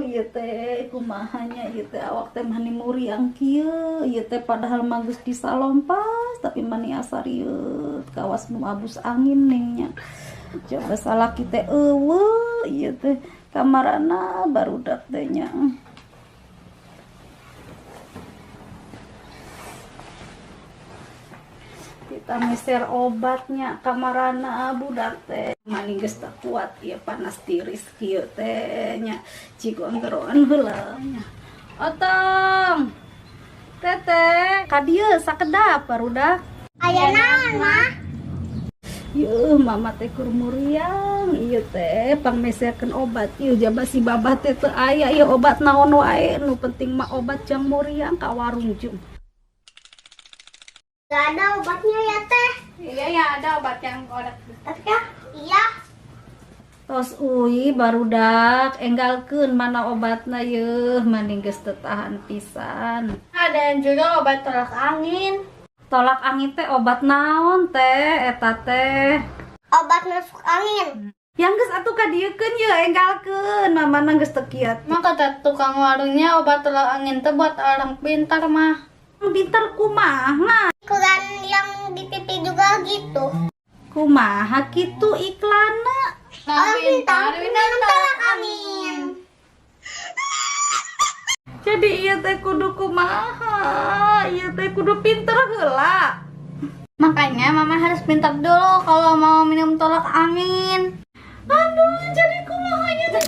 ieu teh kumahanya ieu teh awak teh mani muriang kieu ieu teh padahal magus di salompas tapi mani asarieu kawas nu abus angin ningnya coba salah kita eueuh ieu teh kamarana barudak teh nya kita meser obatnya kamarana budak teh mani geus teu kuat ieu panas tiris kieu teh nya cigonderoan heula nya otong teteh ka dieu sakedap barudak Aya naon, Mah? yeuh mama teh kur muriang ieu teh pangmeserkeun obat ieu jaba si babah teh teu aya ieu obat naon wae nu penting mah obat jang muriang ka warung jung. Gak ada obatnya ya, Teh. Iya ya ada obat yang obat. Tapi ya? Iya. Tos uy barudak enggalkeun mana obatna yeuh mending geus teu tahan pisan. Ada yang juga obat tolak angin. Tolak angin teh obat naon teh eta teh? Obat masuk angin. Yang geus atuh ka dieukeun yeuh enggalkeun mana geus teu kiat. Mah kata tukang warungnya obat tolak angin teh buat orang pintar mah. Pintar kumaha? Iklan yang di TV juga gitu. Kumaha kitu iklanna? Orang pintar minum tolak angin. Jadi ieu teh kudu kumaha? Ieu teh kudu pinter heula. Makanya mama harus pintar dulu kalau mau minum tolak angin. Aduh, jadi kumahanya teh.